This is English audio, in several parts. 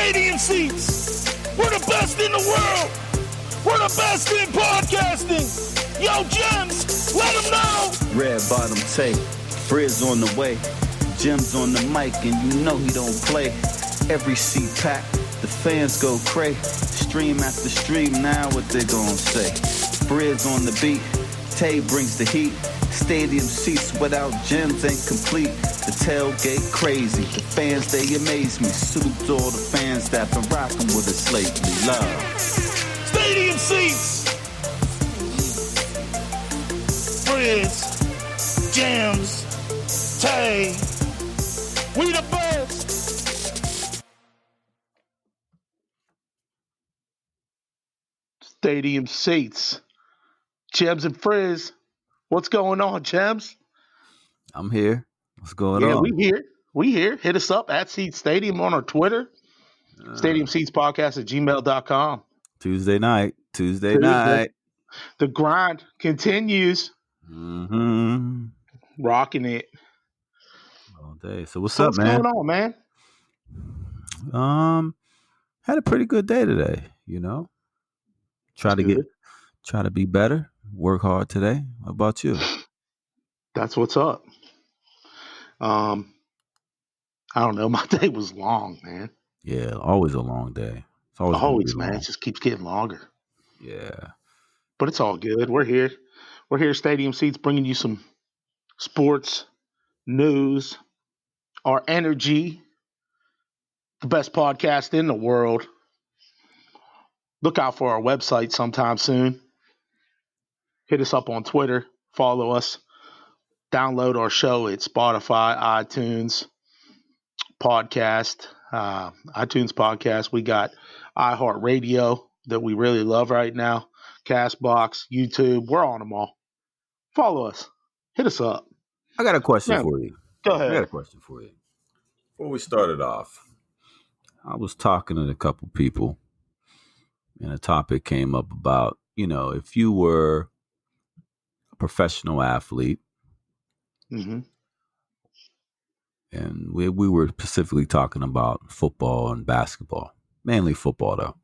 Stadium seats. We're the best in the world. We're the best in podcasting. Yo, Gemz, let them know. Red bottom tape, Frizz on the way. Gemz on the mic, and you know he don't play. Every seat packed, the fans go cray. Stream after stream, now what they gon' say? Frizz on the beat, Tay brings the heat. Stadium seats without Gemz ain't complete. The tailgate crazy, the fans they amaze me. Salute to all the fans that been rocking with us lately. Love. Stadium seats. Frizz, Gemz, Tay, we the best. Stadium seats. Gemz and Frizz. What's going on, Gemz? I'm here. What's going on? Yeah, we here. Hit us up at Seat Stadium on our Twitter. Stadium Seats Podcast at gmail.com. Tuesday night. The grind continues. Mm-hmm. Rocking it. All day. So what's up, What's man? going on, man? Had a pretty good day today, you know. Try to be better. Work hard today. How about you? That's what's up. I don't know. My day was long, man. Yeah, always a long day. It's always man. It just keeps getting longer. Yeah. But it's all good. We're here. We're here, Stadium Seats, bringing you some sports, news, our energy, the best podcast in the world. Look out for our website sometime soon. Hit us up on Twitter. Follow us. Download our show at Spotify, iTunes podcast. We got iHeartRadio that we really love right now. Castbox, YouTube. We're on them all. Follow us. Hit us up. I got a question for you. Go ahead. I got a question for you. Before we started off, I was talking to a couple people, and a topic came up about, if you were a professional athlete, mm-hmm. and we were specifically talking about football and basketball, mainly football though.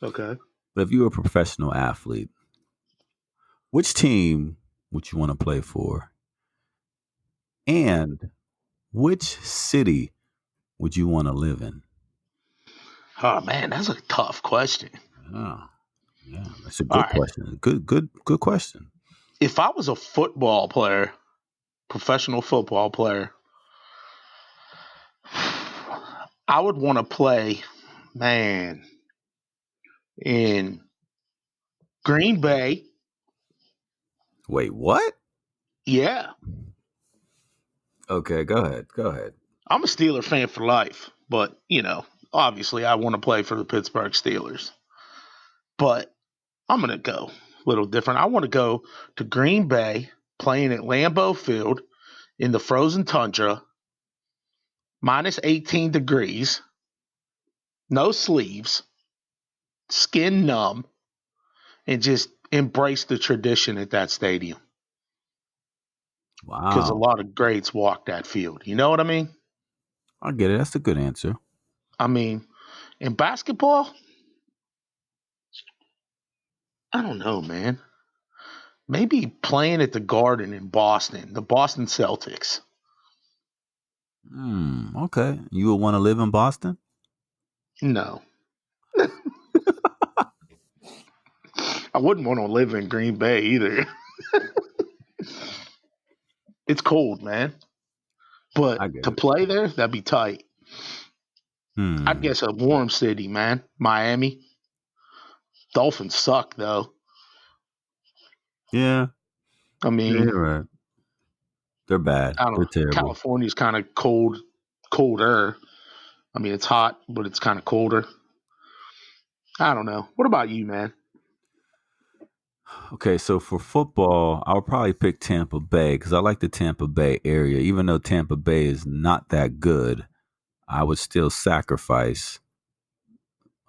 Okay. But if you were a professional athlete, which team would you want to play for? And which city would you want to live in? Oh man, that's a tough question. Oh, yeah, that's a good question. Good question. If I was a professional football player, I would want to play, in Green Bay. Wait, what? Yeah. Okay, go ahead. I'm a Steeler fan for life, but, obviously I want to play for the Pittsburgh Steelers. But I'm going to go a little different. I want to go to Green Bay, playing at Lambeau Field in the frozen tundra, minus 18 degrees, no sleeves, skin numb, and just embrace the tradition at that stadium. Wow. Because a lot of greats walk that field. You know what I mean? I get it. That's a good answer. I mean, in basketball, I don't know, man. Maybe playing at the Garden in Boston, the Boston Celtics. Okay. You would want to live in Boston? No. I wouldn't want to live in Green Bay either. It's cold, man. But to play there, that'd be tight. I guess a warm city, man. Miami. Dolphins suck, though. Yeah. I mean, you're right. They're bad. They're terrible. California's kind of colder. I mean, it's hot, but it's kind of colder. I don't know. What about you, man? Okay, so for football, I would probably pick Tampa Bay because I like the Tampa Bay area. Even though Tampa Bay is not that good, I would still sacrifice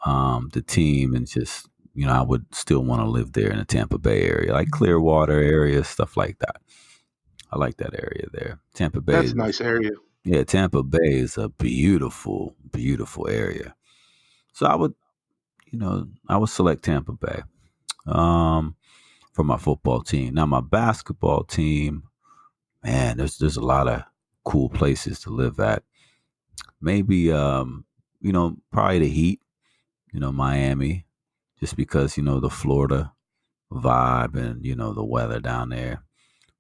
the team and just, I would still want to live there in the Tampa Bay area, like Clearwater area, stuff like that. I like that area there. Tampa Bay. That's a nice area. Yeah, Tampa Bay is a beautiful, beautiful area. So I would select Tampa Bay um, for my football team. Now my basketball team, man, there's a lot of cool places to live at. Maybe probably the Heat, Miami, just because the Florida vibe and the weather down there.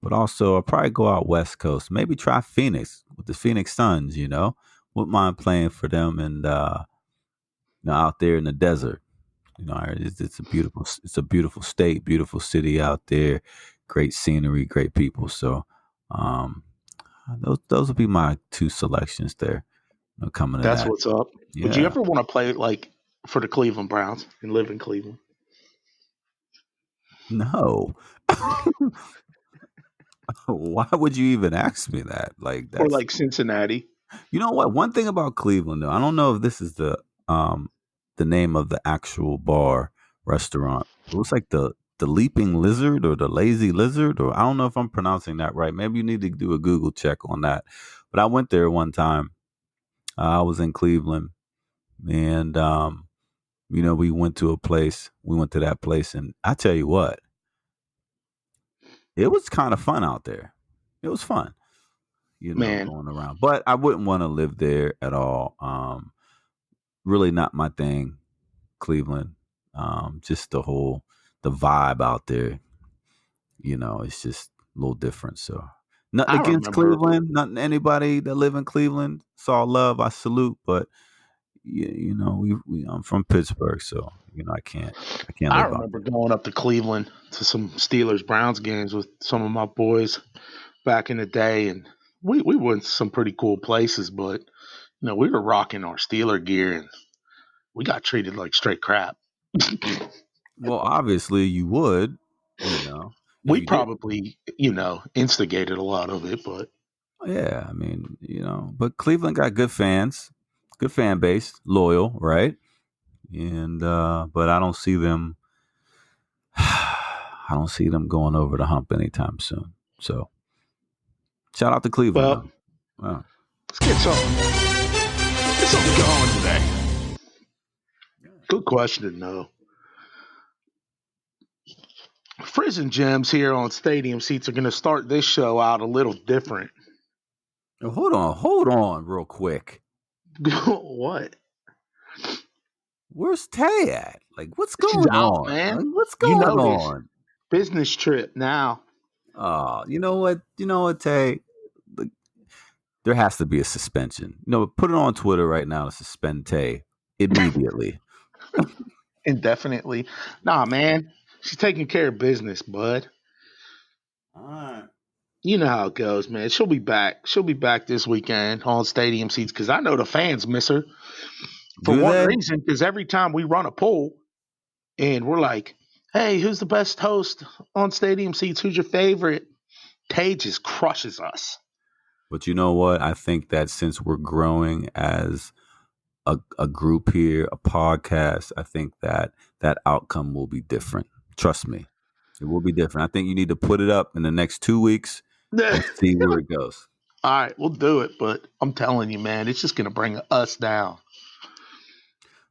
But also, I'll probably go out West Coast. Maybe try Phoenix with the Phoenix Suns. Wouldn't mind playing for them and out there in the desert. It's a beautiful state, beautiful city out there, great scenery, great people. So, um, those would be my two selections there. Coming to That's that, what's up. Would you yeah. ever want to play like for the Cleveland Browns and live in Cleveland? No, why would you even ask me that? Like Or that's like Cincinnati? you know what? One thing about Cleveland, though, I don't know if this is um the name of the actual bar restaurant. It looks like the Leaping Lizard or the Lazy Lizard, or I don't know if I'm pronouncing that right. Maybe you need to do a Google check on that. But I went there one time. I was in Cleveland, and we went to a place. We went to that place, and I tell you what, it was kind of fun out there. It was fun, Man, going around. But I wouldn't want to live there at all. Really not my thing, Cleveland. Just the vibe out there, it's just a little different. So nothing I against remember. Cleveland, nothing anybody that live in Cleveland. It's all love. I salute, but I'm from Pittsburgh, so I can't I live out remember there. going up to Cleveland to some Steelers Browns games with some of my boys back in the day, and we went to some pretty cool places. But we were rocking our Steeler gear, and we got treated like straight crap. Well, obviously you would, if We you did. probably instigated a lot of it, but Yeah, I mean, but Cleveland got good fans, good fan base, loyal, right? And but I don't see them I don't see them going over the hump anytime soon. So shout out to Cleveland well, though. Wow. let's get something going today. Good question, though. Frizz and Gems here on Stadium Seats are going to start this show out a little different. Now, hold on real quick. What? Where's Tay at? Like what's She's going out, on? man. Like, what's You going know this. on? Business trip now. Oh, you know what? You know what, Tay? Like, there has to be a suspension. Put it on Twitter right now to suspend Tay immediately. Indefinitely. Nah, man. She's taking care of business, bud. All right. You know how it goes, man. She'll be back. She'll be back this weekend on Stadium Seats because I know the fans miss her. For Do one they? reason, because every time we run a poll and we're like, hey, who's the best host on Stadium Seats? Who's your favorite? Tay just crushes us. But you know what? I think that since we're growing as a group here, a podcast, I think that outcome will be different. Trust me, it will be different. I think you need to put it up in the next 2 weeks All and see where it goes. right, we'll do it. But I'm telling you, man, it's just going to bring us down.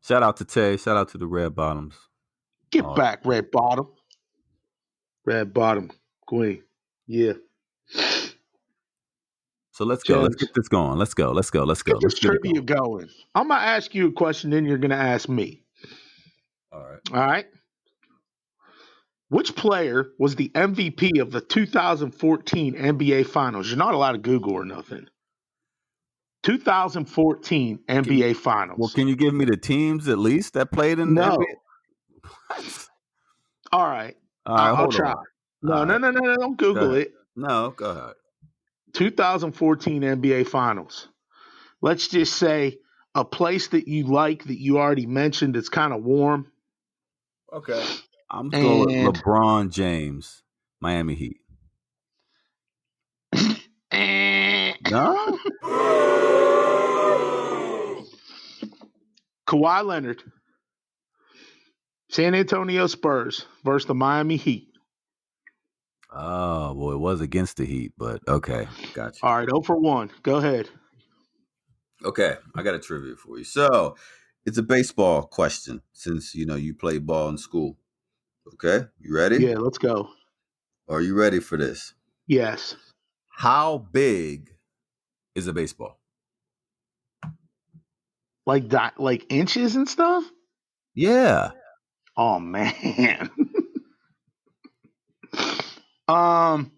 Shout out to Tay. Shout out to the Red Bottoms. Get back, Red Bottom. Red Bottom Queen. Yeah. So let's go. Let's Gems, get this going. Let's go. Let's go. Let's go. get Let's this get it trivia going. going. I'm going to ask you a question, then you're going to ask me. All right. All right. Which player was the MVP of the 2014 NBA Finals? You're not allowed to Google or nothing. 2014 NBA Finals. Well, can you give me the teams at least that played in No. NBA? All right. All right, I'll hold try. on. No, All no, right. no, no, no. Don't Google it. No, go ahead. 2014 NBA Finals. Let's just say a place that you like that you already mentioned. It's kind of warm. Okay. I'm going with And LeBron James, Miami Heat. No? Kawhi Leonard, San Antonio Spurs versus the Miami Heat. Oh, well, it was against the Heat, but okay. Got you. All right, 0 for 1. Go ahead. Okay, I got a trivia for you. So, It's a baseball question since you play ball in school. Okay, you ready? Yeah, let's go. Are you ready for this? Yes. How big is a baseball? Like that, like inches and stuff? Yeah. Oh man. um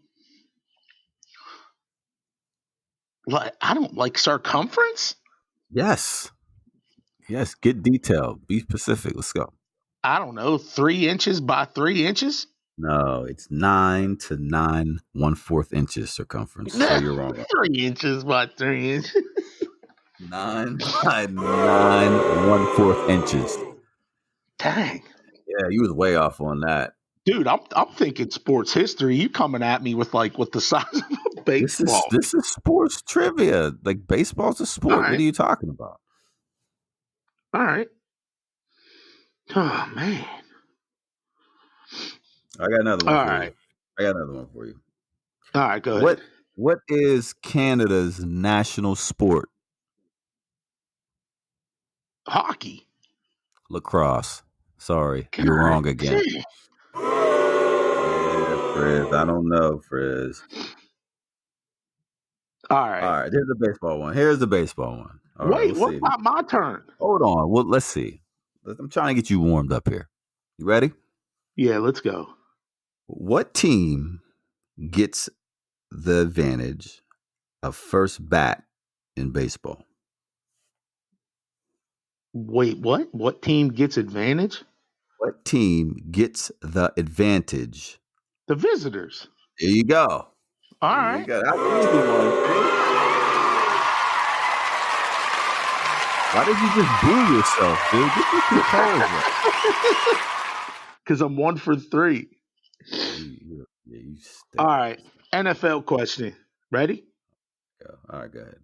like I don't like circumference? Yes. Yes. Get detailed. Be specific. Let's go. I don't know, 3 inches by 3 inches? No, it's 9 to 9 1/4 inches circumference. So you're wrong. 3 inches by 3 inches. 9 by 9 1/4 inches. Dang. Yeah, you was way off on that. Dude, I'm thinking sports history. You coming at me with like what the size of a This baseball. is sports trivia. Like baseball's a All sport. What right. are you talking about? All right. Oh man. I got another All one for right. you. I got another one for you. All right, go What ahead. what is Canada's national sport? Hockey. Lacrosse. Sorry, God you're wrong again. dang. Yeah, Frizz. I don't know, Frizz. All right. All right, here's the baseball one. Here's the baseball one. All right, Wait, let's what see. about my turn? Hold on. Well, let's see. I'm trying to get you warmed up here. You ready? Yeah, let's go. What team gets the advantage of first bat in baseball? Wait, what? What team gets advantage? What team gets the advantage? The visitors. There you go. All There you right. go. That's an easy one. See? Why did you just boo yourself, dude? Get your composure. Because I'm 1 for 3. You stink. All right. NFL question. Ready? All right, go ahead.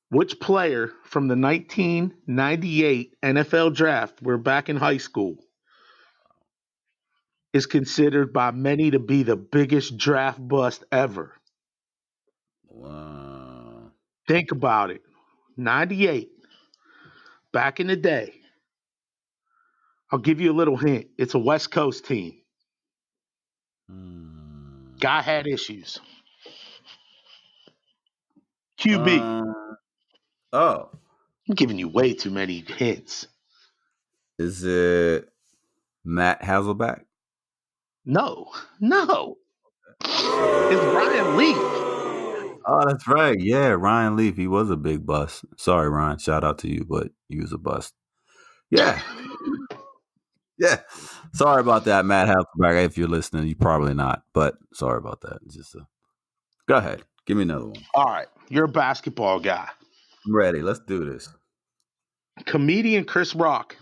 Which player from the 1998 NFL draft, we're back in high school, is considered by many to be the biggest draft bust ever? Wow. Think about it. 98. Back in the day. I'll give you a little hint. It's a West Coast team. Guy had issues. QB. Oh. I'm giving you way too many hints. Is it Matt Hasselbeck? No. It's Ryan Leaf. Oh, that's right. Yeah, Ryan Leaf. He was a big bust. Sorry, Ryan. Shout out to you, but he was a bust. Yeah. Yeah. Sorry about that, Matt Hasselbeck. If you're listening, you probably not, but sorry about that. Go ahead. Give me another one. All right. You're a basketball guy. I'm ready. Let's do this. Comedian Chris Rock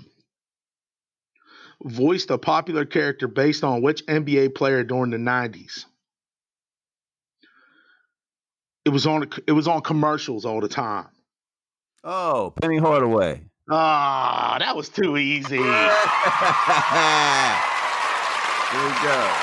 voiced a popular character based on which NBA player during the 90s? It was on commercials all the time. Oh, Penny Hardaway. Ah, that was too easy. There we go.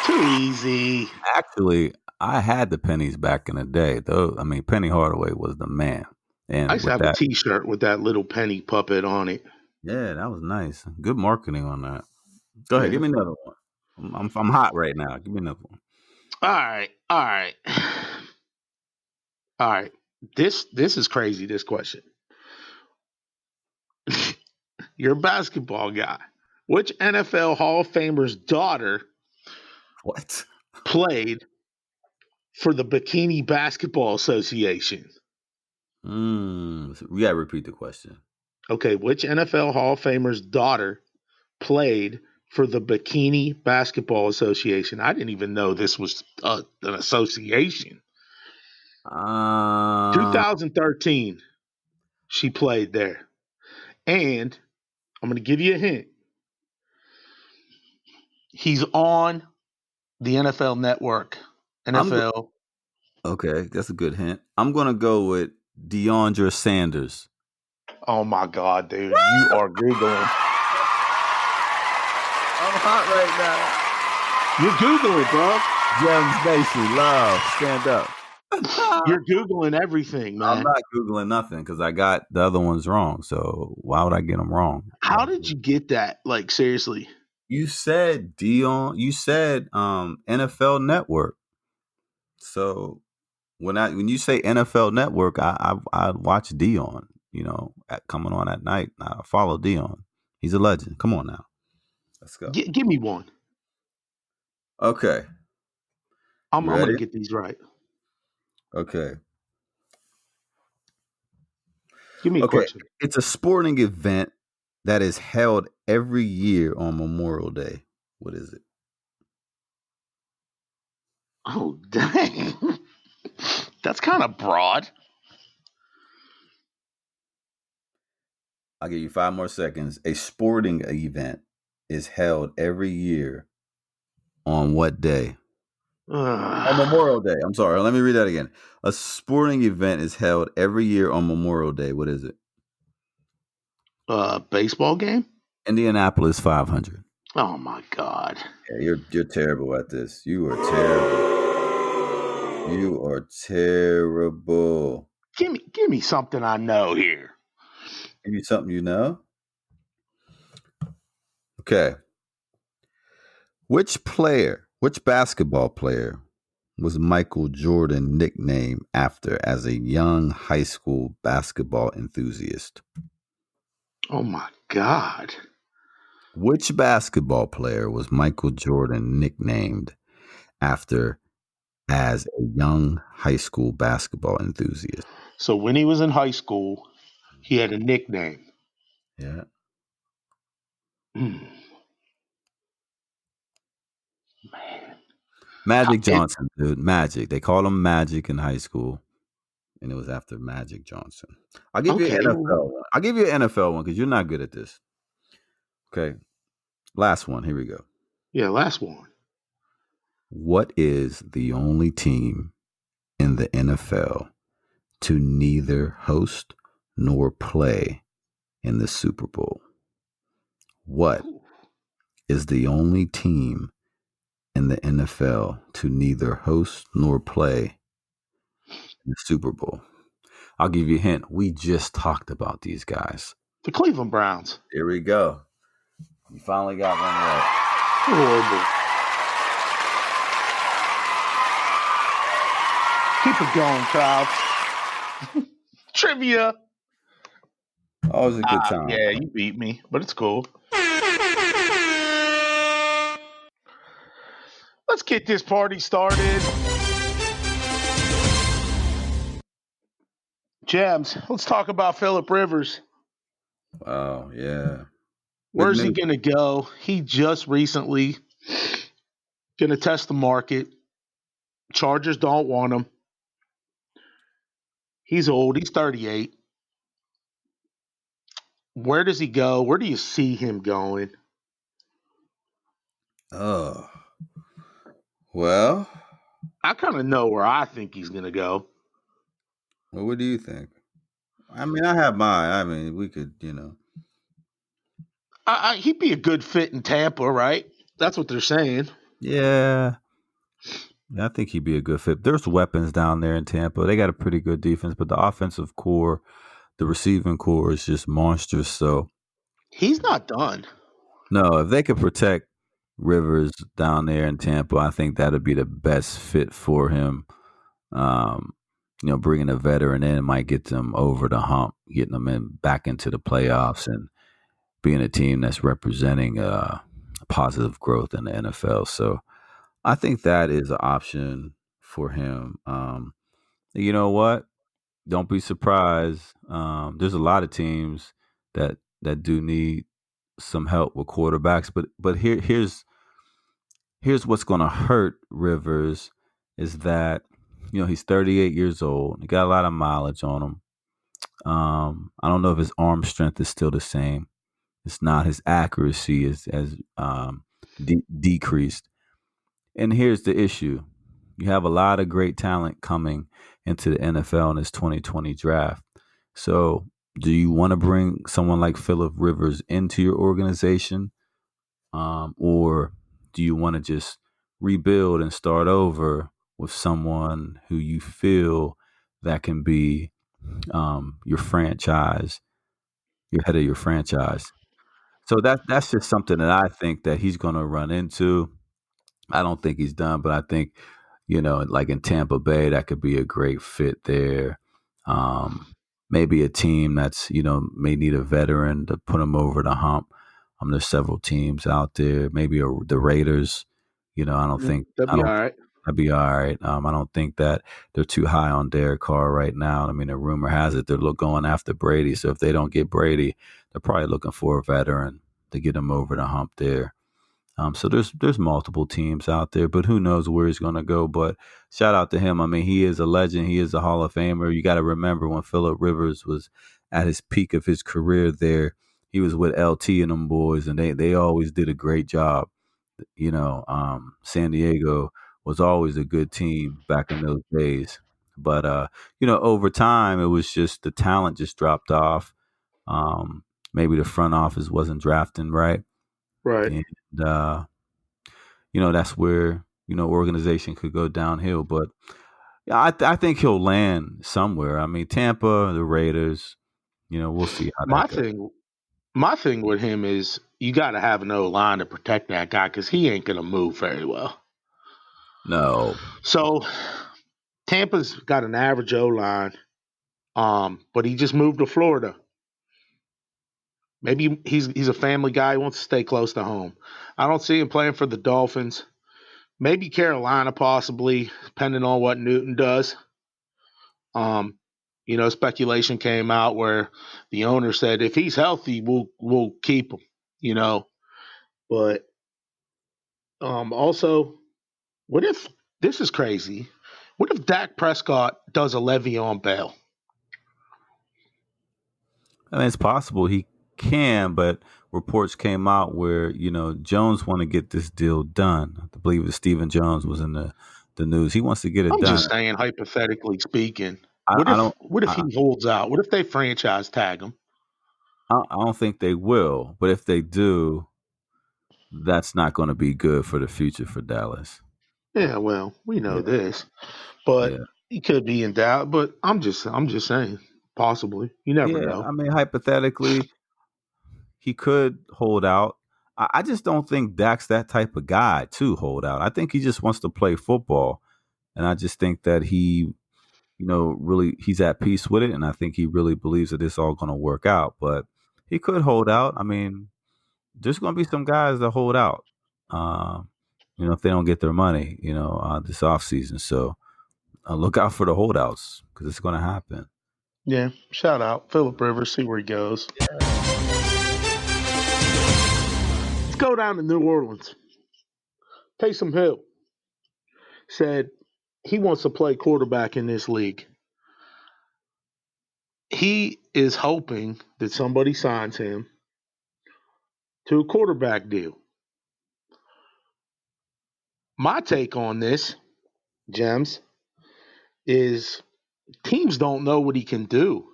Too easy. Actually, I had the pennies back in the day, though. I mean, Penny Hardaway was the man. And I used to have a T-shirt with that little penny puppet on it. Yeah, that was nice. Good marketing on that. Go ahead, give me another one. I'm hot right now. Give me another one. All right. This is crazy. This question. You're a basketball guy. Which NFL Hall of Famer's daughter played for the Bikini Basketball Association? We gotta repeat the question. Okay, which NFL Hall of Famer's daughter played for the Bikini Basketball Association? I didn't even know this was an association. 2013, she played there. And I'm going to give you a hint. He's on the NFL Network. NFL. Okay, that's a good hint. I'm going to go with DeAndre Sanders. Oh, my God, dude. You are Googling. I'm hot right now. You're Googling, bro. Gemz Nation, love, stand up. You're Googling everything, I'm man. not Googling nothing because I got the other ones wrong. So why would I get them wrong? How did you get that? Like, seriously. You said Dion. You said NFL Network. So when you say NFL Network, I watch Dion. You know, coming on at night. I follow Dion. He's a legend. Come on now, let's go. Give me one. Okay, I'm you going to ready? get these right. Okay, Give me a okay. question. It's a sporting event that is held every year on Memorial Day. What is it? Oh, dang. That's kind of broad. I'll give you 5 more seconds. A sporting event is held every year on what day? On Memorial Day. I'm sorry. Let me read that again. A sporting event is held every year on Memorial Day. What is it? Baseball game? Indianapolis 500. Oh, my God. Yeah, you're terrible at this. You are terrible. You are terrible. Give me something I know here. Give you something you know? Okay. Which basketball player was Michael Jordan nicknamed after as a young high school basketball enthusiast? Oh, my God. Which basketball player was Michael Jordan nicknamed after as a young high school basketball enthusiast? So when he was in high school, he had a nickname. Yeah. Man. Magic Johnson, dude. Magic. They called him Magic in high school, and it was after Magic Johnson. I'll give you an Okay. NFL one. I'll give you an NFL one because you're not good at this. Okay. Last one. Here we go. Yeah, last one. What is the only team in the NFL to neither host nor play in the Super Bowl? What is the only team in the NFL to neither host nor play in the Super Bowl? I'll give you a hint. We just talked about these guys. The Cleveland Browns. Here we go. You finally got one right. Horrible. Keep it going, crowd. Trivia. Always a good time. Yeah, you beat me, but it's cool. Let's get this party started. Gems, let's talk about Phillip Rivers. Oh, yeah. Where's he going to go? He just recently going to test the market. Chargers don't want him. He's old. He's 38. Where does he go? Where do you see him going? Oh. Well, I kind of know where I think he's going to go. Well, what do you think? I mean, I have mine. I mean, we could, He'd be a good fit in Tampa, right? That's what they're saying. Yeah. I think he'd be a good fit. There's weapons down there in Tampa. They got a pretty good defense, but the offensive core, the receiving core is just monstrous. So he's not done. No, if they could protect Rivers down there in Tampa, I think that'd be the best fit for him. Bringing a veteran in might get them over the hump, getting them back into the playoffs, and being a team that's representing positive growth in the NFL. So I think that is an option for him. You know what? Don't be surprised. There's a lot of teams that do need some help with quarterbacks, but here's what's going to hurt Rivers is that he's 38 years old. He got a lot of mileage on him. I don't know if his arm strength is still the same. It's not. His accuracy is decreased. And here's the issue. You have a lot of great talent coming into the NFL in this 2020 draft. So do you want to bring someone like Phillip Rivers into your organization? Or do you want to just rebuild and start over with someone who you feel that can be your franchise, your head of your franchise. So that's just something that I think that he's going to run into. I don't think he's done, but I think, like in Tampa Bay, that could be a great fit there. Maybe a team that's, may need a veteran to put them over the hump. There's several teams out there. Maybe the Raiders. I don't Yeah, think that'd I be all don't. right. That'd be all right. I don't think that they're too high on Derek Carr right now. I mean, the rumor has it they're going after Brady. So if they don't get Brady, they're probably looking for a veteran to get him over the hump there. So there's multiple teams out there, but who knows where he's going to go. But shout out to him. I mean, he is a legend. He is a Hall of Famer. You got to remember when Phillip Rivers was at his peak of his career there, he was with LT and them boys, and they always did a great job. San Diego was always a good team back in those days. But over time, it was just the talent just dropped off. Maybe the front office wasn't drafting right, Right. and that's where organization could go downhill. But yeah, I think he'll land somewhere. I mean, Tampa, the Raiders. We'll see how that My goes. thing, my thing with him is you got to have an O line to protect that guy because he ain't gonna move very well. No, So Tampa's got an average O line, but he just moved to Florida. Maybe he's a family guy. He wants to stay close to home. I don't see him playing for the Dolphins. Maybe Carolina, possibly, depending on what Newton does. Um, speculation came out where the owner said if he's healthy, we'll keep him. You know, but also, what if this is crazy? What if Dak Prescott does a Le'Veon Bell? I mean it's possible he can, but reports came out where Jones want to get this deal done. I believe it was Stephen Jones was in the news. He wants to get it I'm done. just saying, hypothetically speaking. What I if don't. what if he I, holds out? What if they franchise tag him? I don't think they will, but if they do, that's not going to be good for the future for Dallas. Yeah, well, we know Yeah, this, but yeah, he could be in doubt. But I'm just saying, possibly. You never yeah. know. I mean, hypothetically, he could hold out. I just don't think Dak's that type of guy to hold out. I think he just wants to play football, and I just think that he, really he's at peace with it, and I think he really believes that it's all going to work out. But he could hold out. I mean, there's going to be some guys that hold out. Um, if they don't get their money, this off season. So look out for the holdouts because it's going to happen. Yeah, shout out Philip Rivers. See where he goes. Let's go down to New Orleans. Taysom Hill said he wants to play quarterback in this league. He is hoping that somebody signs him to a quarterback deal. My take on this, Gems, is teams don't know what he can do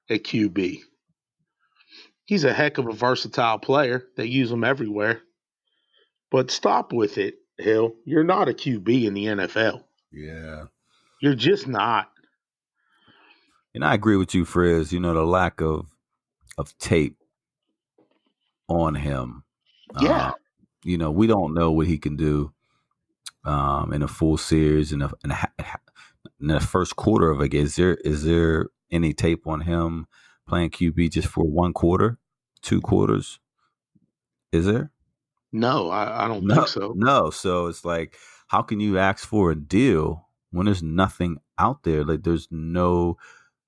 at QB. He's a heck of a versatile player. They use him everywhere. But stop with it, Hill. You're not a QB in the NFL. Yeah. You're just not. And I agree with you, Frizz. The lack of tape on him. Uh, Yeah. we don't know what he can do in a full series in the first quarter of a game. Is there any tape on him playing QB just for one quarter, 2 quarters? Is there? No, I don't think No, so. no. So it's like, how can you ask for a deal when there's nothing out there? Like, there's no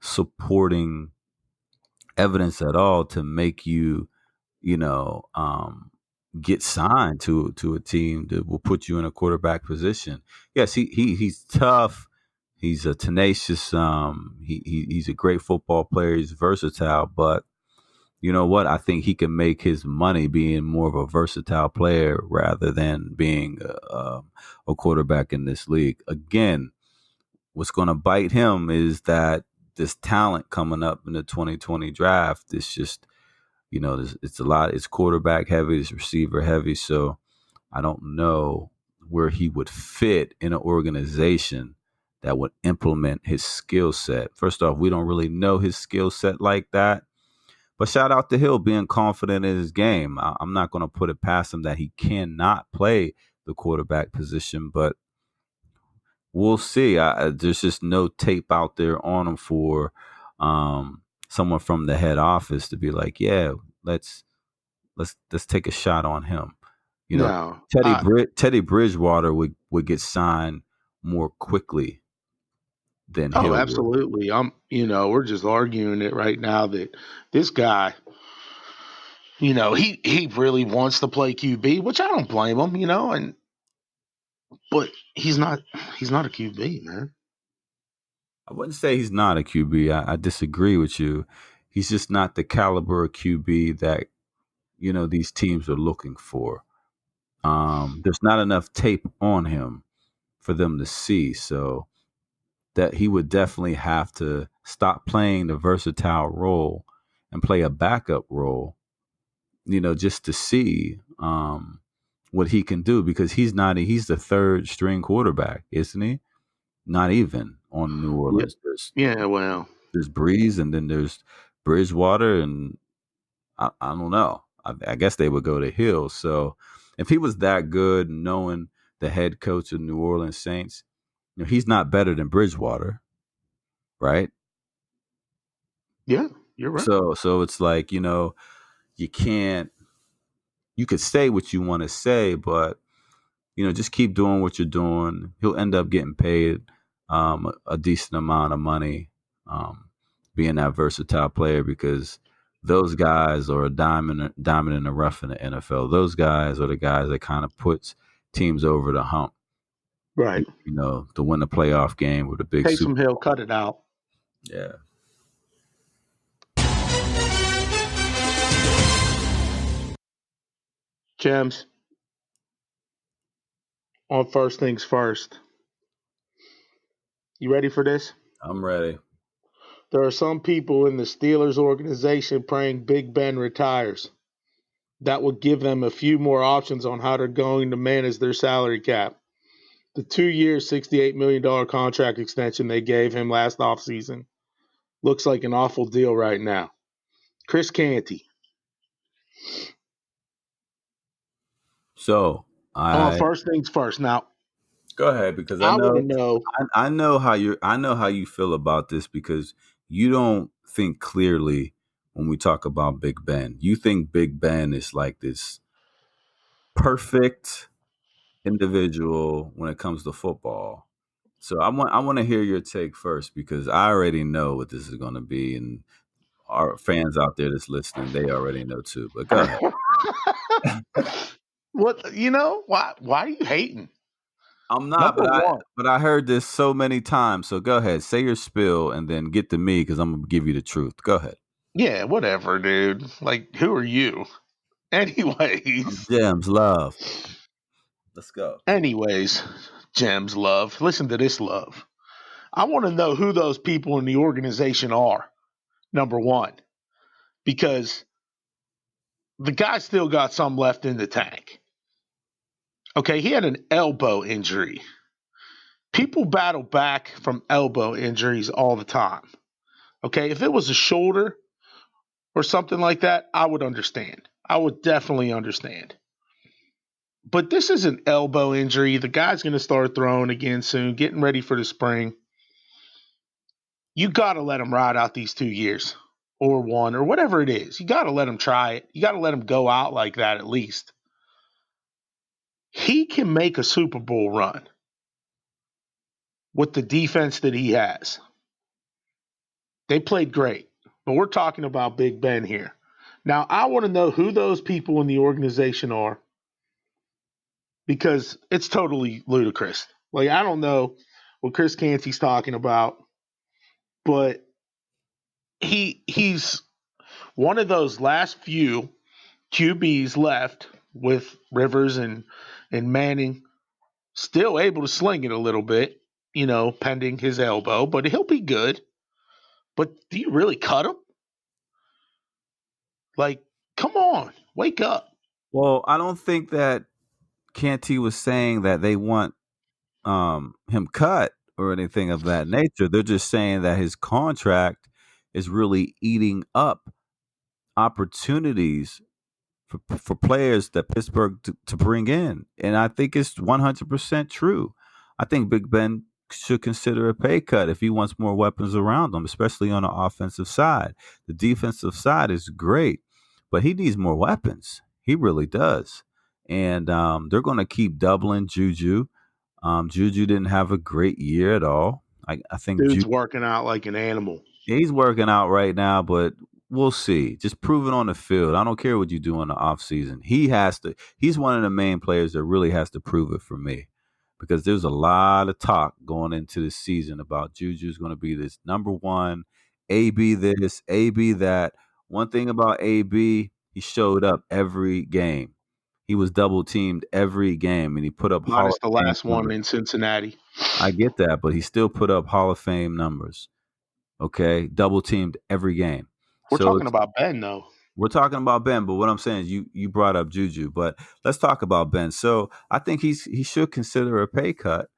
supporting evidence at all to make you, you know, um, get signed to a team that will put you in a quarterback position. Yes, he's tough. He's a tenacious. He's a great football player. He's versatile, but you know what? I think he can make his money being more of a versatile player rather than being a quarterback in this league. Again, what's going to bite him is that this talent coming up in the 2020 draft is just, it's a lot. It's quarterback heavy. It's receiver heavy. So I don't know where he would fit in an organization that would implement his skill set. First off, we don't really know his skill set like that. But shout out to Hill being confident in his game. I'm not going to put it past him that he cannot play the quarterback position, but we'll see. There's just no tape out there on him for someone from the head office to be like, yeah, let's take a shot on him. You know, No, Teddy Bridgewater would get signed more quickly than oh, Hill would. absolutely. We're just arguing it right now that this guy, he really wants to play QB, which I don't blame him, but he's not a QB, man. I wouldn't say he's not a QB. I disagree with you. He's just not the caliber of QB that these teams are looking for. There's not enough tape on him for them to see, so that he would definitely have to stop playing the versatile role and play a backup role, just to see what he can do, because he's the third string quarterback, isn't he? Not even on New Yeah, Orleans. yeah. Well, There's Breeze, and then there's Bridgewater, and I don't know. I guess they would go to Hill. So if he was that good, knowing the head coach of New Orleans Saints, he's not better than Bridgewater, right? yeah, you're right. So it's like, you can't. You could say what you want to say, but just keep doing what you're doing. He'll end up getting paid a decent amount of money, being that versatile player, because those guys are a diamond in the rough in the NFL. Those guys are the guys that kind of puts teams over the hump, Right. to win a playoff game with a big Taysom Super Hill, Bowl. cut it out. Yeah. Gems, on first things first. You ready for this? I'm ready. There are some people in the Steelers organization praying Big Ben retires. That would give them a few more options on how they're going to manage their salary cap. The 2-year, $68 million contract extension they gave him last offseason looks like an awful deal right now. Chris Canty. So First things first. Now, go ahead, because I want to know. I know how you feel about this, because you don't think clearly when we talk about Big Ben. You think Big Ben is like this perfect individual when it comes to football. So I want to hear your take first, because I already know what this is going to be, and our fans out there that's listening, they already know too. But go ahead. What, why are you hating? I'm not, Number one. but I heard this so many times. So go ahead, say your spill, and then get to me, because I'm gonna give you the truth. Go ahead. Yeah, whatever, dude. Like, who are you? I'm Anyways. Gems Love. Let's go. Anyways, Gems, love. Listen to this, love. I want to know who those people in the organization are. Number one. Because the guy still got some left in the tank. Okay, he had an elbow injury. People battle back from elbow injuries all the time. Okay, if it was a shoulder or something like that, I would understand. I would definitely understand. But this is an elbow injury. The guy's going to start throwing again soon, getting ready for the spring. You got to let him ride out these 2 years or one or whatever it is. You got to let him try it. You got to let him go out like that at least. He can make a Super Bowl run with the defense that he has. They played great, but we're talking about Big Ben here. Now, I want to know who those people in the organization are, because it's totally ludicrous. Like, I don't know what Chris Canty's talking about, but he's one of those last few QBs left, with Rivers and Manning still able to sling it a little bit, pending his elbow, but he'll be good. But do you really cut him? Like, come on, wake up. Well, I don't think that Canty was saying that they want him cut or anything of that nature. They're just saying that his contract is really eating up opportunities for players that Pittsburgh to bring in. And I think it's 100% true. I think Big Ben should consider a pay cut if he wants more weapons around him, especially on the offensive side. The defensive side is great, but he needs more weapons. He really does. And they're going to keep doubling Juju. Juju didn't have a great year at all. I think Dude's working out like an animal. he's working out right now, but we'll see. Just prove it on the field. I don't care what you do in the offseason. He has to. He's one of the main players that really has to prove it for me, because there's a lot of talk going into this season about Juju's going to be this number one, AB this, AB that. One thing about AB, he showed up every game. He was double teamed every game, and he put up Hall Minus of the Fame last one numbers. in Cincinnati. I get that, but he still put up Hall of Fame numbers. Okay, double teamed every game. We're So talking about Ben, though. we're talking about Ben, but what I'm saying is you brought up Juju, but let's talk about Ben. So I think he should consider a pay cut.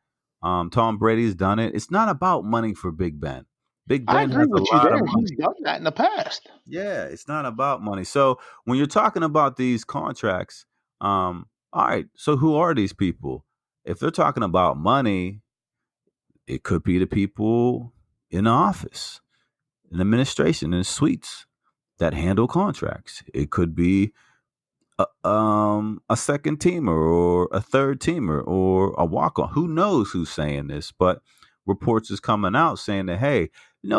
Tom Brady's done it. It's not about money for Big Ben. Big I Ben agree has a with you lot there. of money. He's done that in the past. Yeah, it's not about money. So when you're talking about these contracts, all right, so who are these people? If they're talking about money, it could be the people in the office, in administration, in the suites that handle contracts. It could be a second teamer or a third teamer or a walk on. Who knows who's saying this? But reports is coming out saying that, hey,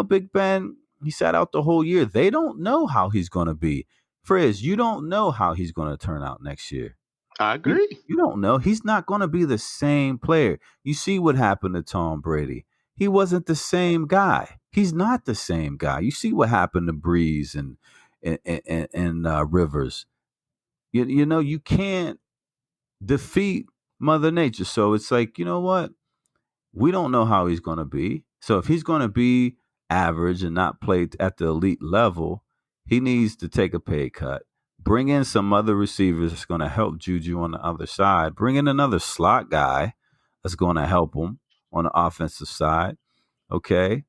Big Ben, he sat out the whole year. They don't know how he's going to be. Frizz, you don't know how he's going to turn out next year. I You, agree. you don't know. He's not going to be the same player. You see what happened to Tom Brady. He wasn't the same guy. He's not the same guy. You see what happened to Breeze and Rivers. You can't defeat Mother Nature. So it's like, you know what? We don't know how he's going to be. So if he's going to be average and not play at the elite level, he needs to take a pay cut. Bring in some other receivers that's going to help Juju on the other side. Bring in another slot guy that's going to help him on the offensive side. Okay.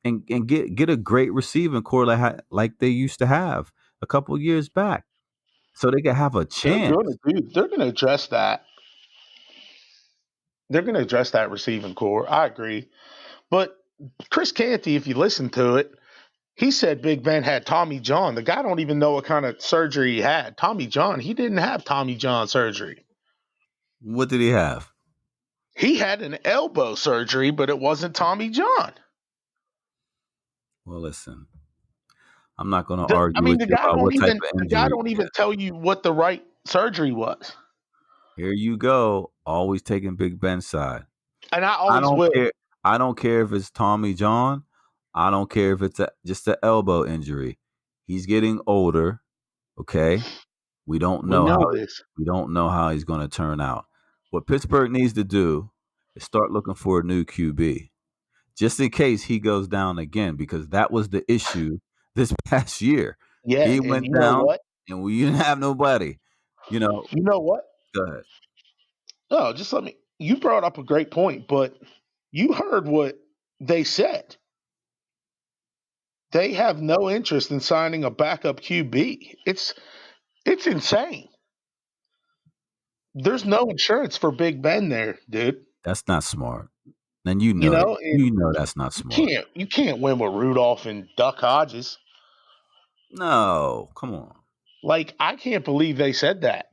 And get a great receiving core like they used to have a couple years back, so they can have a chance. They're gonna address that. They're gonna address that receiving core. I agree. But Chris Canty, if you listen to it, he said Big Ben had Tommy John. The guy don't even know what kind of surgery he had. Tommy John, he didn't have Tommy John surgery. What did he have? He had an elbow surgery, but it wasn't Tommy John. Well, listen, I'm not going to argue with The you guy about don't what type even of the guy injury. don't even tell you what the right surgery was. Here you go, always taking Big Ben's side. And I I always don't will. care. I don't care if it's Tommy John. I don't care if it's just an elbow injury. He's getting older. Okay, we don't know this. we don't know how he's going to turn out. What Pittsburgh needs to do is start looking for a new QB, just in case he goes down again, because that was the issue this past year. Yeah, He and went you know down, what? and we didn't have nobody. You know what? Go ahead. Oh, just let me. You brought up a great point, but you heard what they said. They have no interest in signing a backup QB. It's insane. There's no insurance for Big Ben there, dude. That's not smart. And And that's not smart. you can't win with Rudolph and Duck Hodges. No, come on. Like, I can't believe they said that.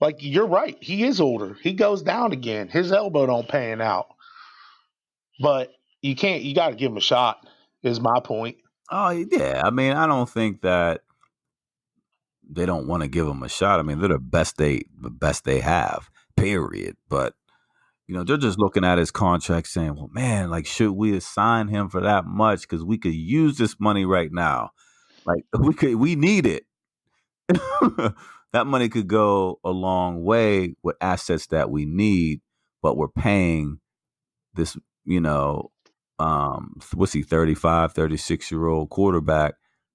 Like, you're right. He is older. He goes down again. His elbow don't pan out. But you got to give him a shot, is my point. Oh, yeah. I mean, I don't think that they don't want to give him a shot. I mean, they're the best they have, period. But, they're just looking at his contract saying, well, man, like, should we assign him for that much? Because we could use this money right now. Like, we need it. That money could go a long way with assets that we need, but we're paying this, what's he, 35, 36-year-old quarterback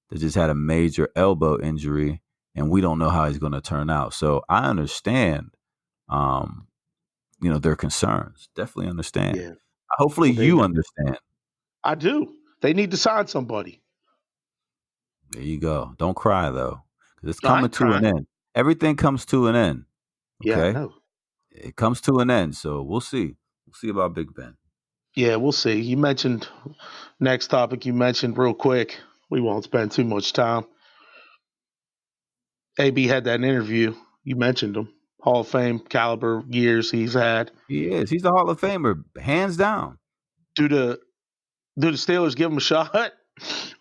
that just had a major elbow injury, and we don't know how he's going to turn out. So I understand um, their concerns. Definitely understand. Yeah. Hopefully Well, you understand. I do. They need to sign somebody. There you go. Don't cry though, because it's I coming ain't to an crying. end. Everything comes to an end. Yeah, I Okay, know. it comes to an end. So we'll see. We'll see about Big Ben. Yeah, we'll see. You mentioned next topic. You mentioned real quick. We won't spend too much time. AB had that interview. You mentioned him. Hall of Fame caliber years he's had. He is. He's a Hall of Famer, hands down. Do the do the Steelers give him a shot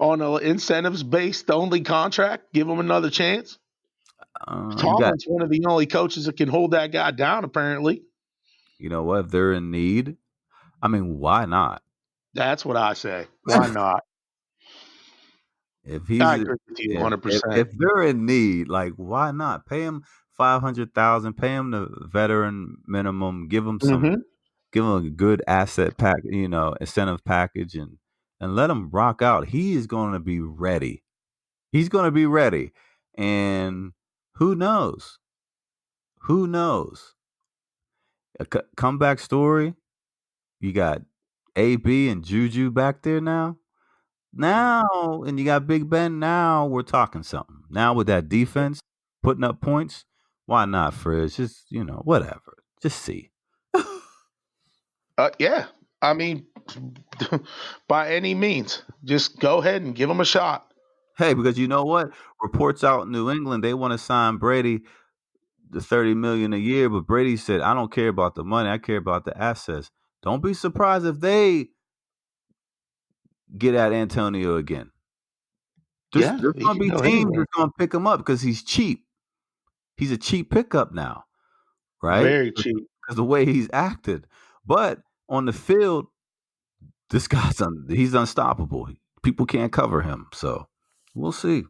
on an incentives based only contract? Give him another chance. You got. Tomlin's one of the only coaches that can hold that guy down. Apparently, You know what? If they're in need, I mean, why not? that's what I say. Why not? If I he's agree with you if, 100%. if they're in need, like why not pay him 500,000? Pay him the veteran minimum. Mm-hmm. Give him a good asset pack, incentive package, and let him rock out. He is going to be ready. He's going to be ready, and who knows? Who knows? A comeback story. You got AB and Juju back there now. Now, and you got Big Ben. Now we're talking something. Now with that defense putting up points, why not, Frizz? Just whatever. Just see. Yeah, I mean, by any means, just go ahead and give him a shot. Hey, because you know what? Reports out in New England they want to sign Brady the $30 million a year, but Brady said, "I don't care about the money. I care about the assets." Don't be surprised if they get at Antonio again. Yeah, There's he going to can be go teams anywhere. that's going to pick him up because he's cheap. He's a cheap pickup now, right? Very cheap. Because the way he's acted. But on the field, this guy's he's unstoppable. People can't cover him. So we'll see.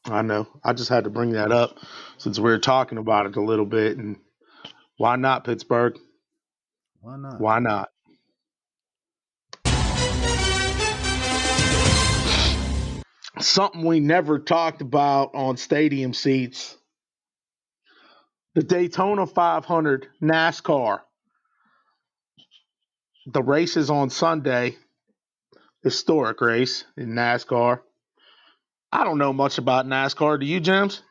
I know. I just had to bring that up since we were talking about it a little bit. And why not Pittsburgh? Why not? Why not? Something we never talked about on stadium seats. The Daytona 500 NASCAR. The race is on Sunday. Historic race in NASCAR. I don't know much about NASCAR. Do you, James?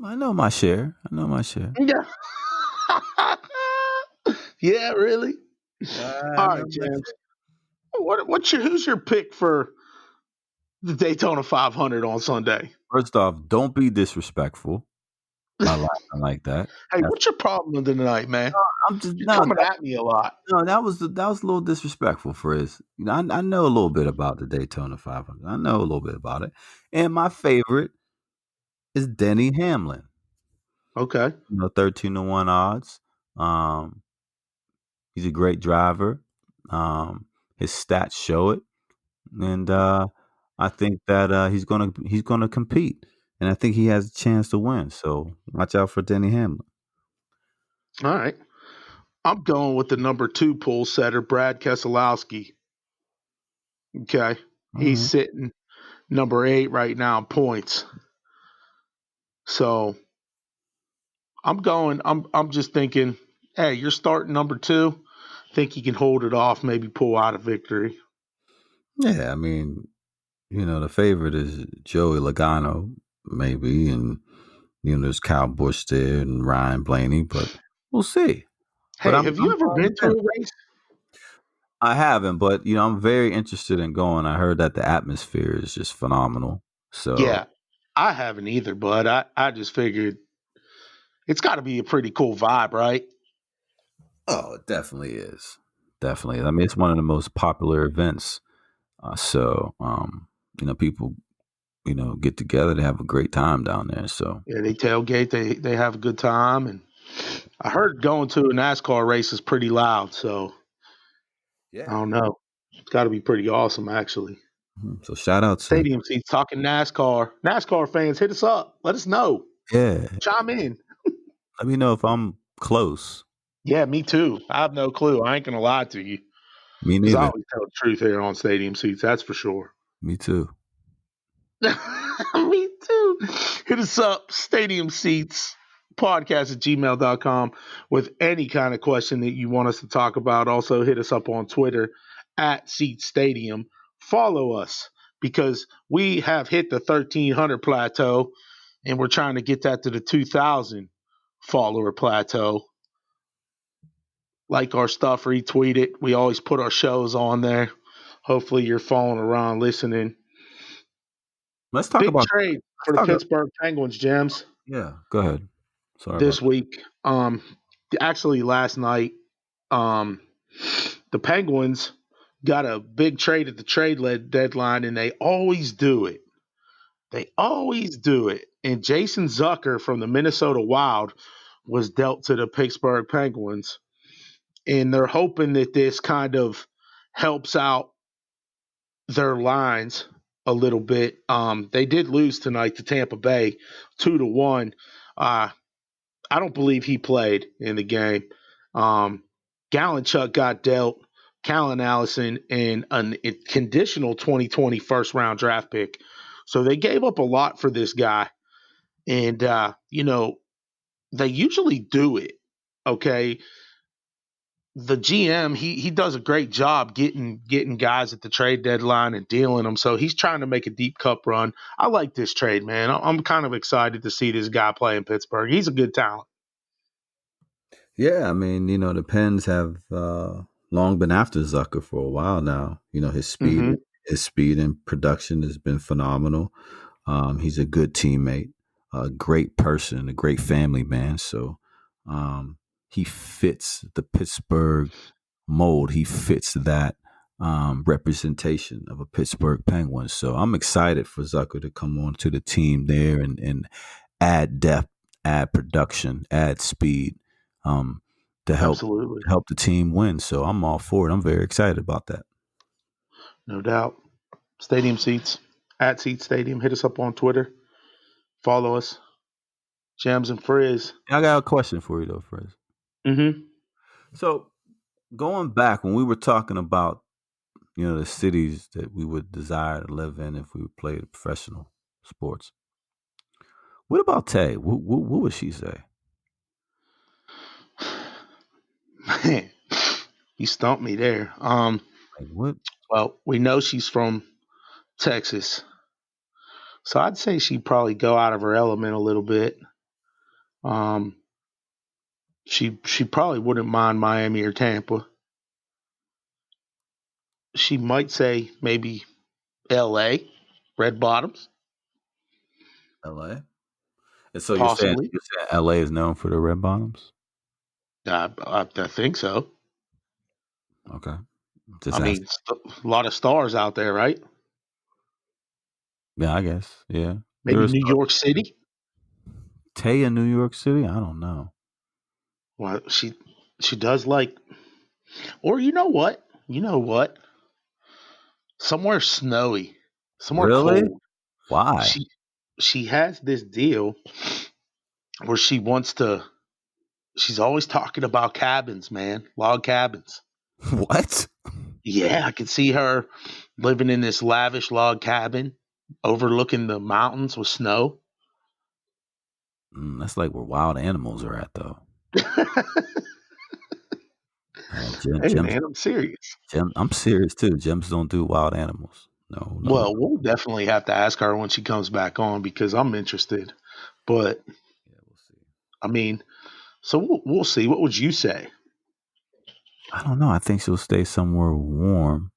I know my share. I know my share. Yeah. Yeah, really? I All know right, my James. share. Who's your pick for the Daytona 500 on Sunday? First off, don't be disrespectful by laughing like that. Hey, what's your problem tonight, man? I'm just You're no, coming at me a lot. no. That was a little disrespectful, Frizz. I know a little bit about the Daytona 500. I know a little bit about it, and my favorite is Denny Hamlin. Okay. 13-1 odds. Um, he's a great driver. His stats show it, and I think that he's gonna compete, and I think he has a chance to win. So watch out for Denny Hamlin. All right. I'm going with the number 2 pole setter, Brad Keselowski. Okay. All He's right. sitting number 8 right now in points. So I'm just thinking, hey, you're starting number 2. Think he can hold it off, maybe pull out a victory. Yeah, I mean, the favorite is Joey Logano, maybe, and there's Kyle Busch there and Ryan Blaney, but we'll see. But Hey, have you I'm ever going been with to him. a race? I haven't, but I'm very interested in going. I heard that the atmosphere is just phenomenal. So, Yeah. I haven't either, but I just figured it's got to be a pretty cool vibe, right? oh, it definitely is. Definitely. I mean, it's one of the most popular events. People, get together to have a great time down there. So, Yeah, they tailgate, they have a good time, and I heard going to a NASCAR race is pretty loud, so I yeah. don't know. It's got to be pretty awesome, actually. So shout out to, Stadium seats talking NASCAR. NASCAR fans, hit us up. Let us know. yeah. Chime in. Let me know if I'm close. Yeah, me too. I have no clue. I ain't gonna lie to you Me because I neither. always tell the truth here on stadium seats. That's for sure. Me too. Me too. Hit us up. Stadium seats. podcast@gmail.com with any kind of question that you want us to talk about. Also, hit us up on Twitter at Seat Stadium. Follow us because we have hit the 1,300 plateau and we're trying to get that to the 2,000 follower plateau. Like our stuff, retweet it. We always put our shows on there. Hopefully, you're following around, listening. Let's talk Big about trade for the Pittsburgh Penguins, Gems. Yeah, go ahead. Sorry this about week. Actually, last night, the Penguins got a big trade at the trade deadline, and they always do it. They always do it. And Jason Zucker from the Minnesota Wild was dealt to the Pittsburgh Penguins, and they're hoping that this kind of helps out their lines a little bit. They did lose tonight to Tampa Bay 2-1. I don't believe he played in the game. Gallenchuk got dealt Callan Allison and a conditional 2020 first round draft pick. So they gave up a lot for this guy. And, they usually do it. Okay. The GM, he does a great job getting guys at the trade deadline and dealing them. So he's trying to make a deep cup run. I like this trade, man. I'm kind of excited to see this guy play in Pittsburgh. He's a good talent. Yeah, I mean, the Pens have long been after Zucker for a while now. His speed and production has been phenomenal. He's a good teammate, a great person, a great family man. So he fits the Pittsburgh mold. He fits that representation of a Pittsburgh Penguin. So I'm excited for Zucker to come on to the team there and add depth, add production, add speed. To help the team win. So I'm all for it. I'm very excited about that. No doubt. Stadium Seats, at Seat Stadium. Hit us up on Twitter. Follow us. Gemz and Frizz. I got a question for you, though, Frizz. Mm-hmm. So going back, when we were talking about, the cities that we would desire to live in if we played professional sports, what about Tay? What would she say? Man, you stumped me there. What? Well, we know she's from Texas, so I'd say she'd probably go out of her element a little bit. She probably wouldn't mind Miami or Tampa. She might say maybe L.A., Red Bottoms. L.A. And so you're saying L.A. is known for the Red Bottoms? I think so. Okay. A lot of stars out there, right? Yeah, I guess. Yeah. Maybe New York City? Tay in New York City? I don't know. Well, she does like, or you know what? Somewhere snowy. Somewhere cold. Why? She has this deal where she's always talking about cabins, man. Log cabins. What? Yeah, I can see her living in this lavish log cabin overlooking the mountains with snow. That's like where wild animals are at, though. Man, I'm serious. I'm serious, too. Gems don't do wild animals. No. Well, we'll definitely have to ask her when she comes back on because I'm interested. But, yeah, we'll see. I mean, so we'll see. What would you say? I don't know. I think she'll stay somewhere warm.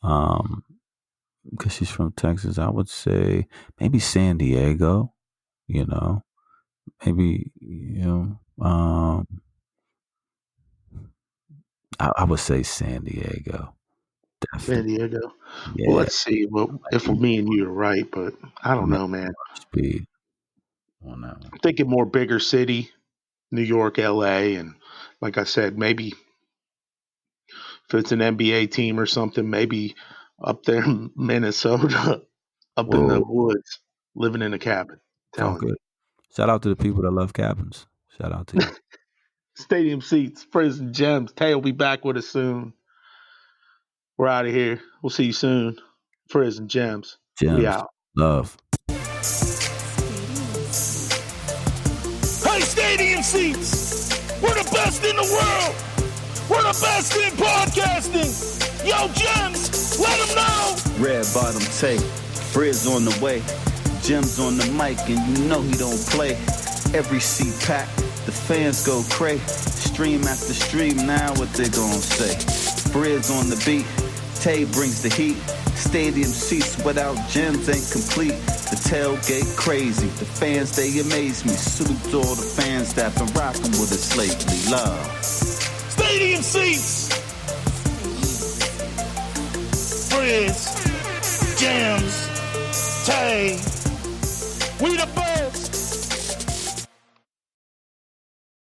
Because she's from Texas. I would say maybe San Diego. Maybe I would say San Diego. Definitely. San Diego. Yeah. Well, let's see. Well, if me and you are right, but I don't know, man. Speed. On that one. I'm thinking more bigger city, New York, LA, and like I said, maybe if it's an NBA team or something, maybe up there in Minnesota, up in the woods, living in a cabin. All good. Shout out to the people that love cabins. Shout out to you. Stadium Seats, Frizz and Gems. Tay will be back with us soon. We're out of here. We'll see you soon. Frizz and Gems. We out. Love. Hey, Stadium! seats. We're the best in the world. We're the best in podcasting. Yo, Gems, let them know. Red bottom tape, Frizz on the way. Gemz on the mic, and you know he don't play. Every seat packed, the fans go cray. Stream after stream, now what they gon' say? Frizz on the beat, Tay brings the heat. Stadium seats without Gemz ain't complete. The tailgate crazy, the fans they amaze me. Salute to all the fans that been rockin' with us lately. Love. Stadium seats. Frizz, Gemz, Tay, we the best.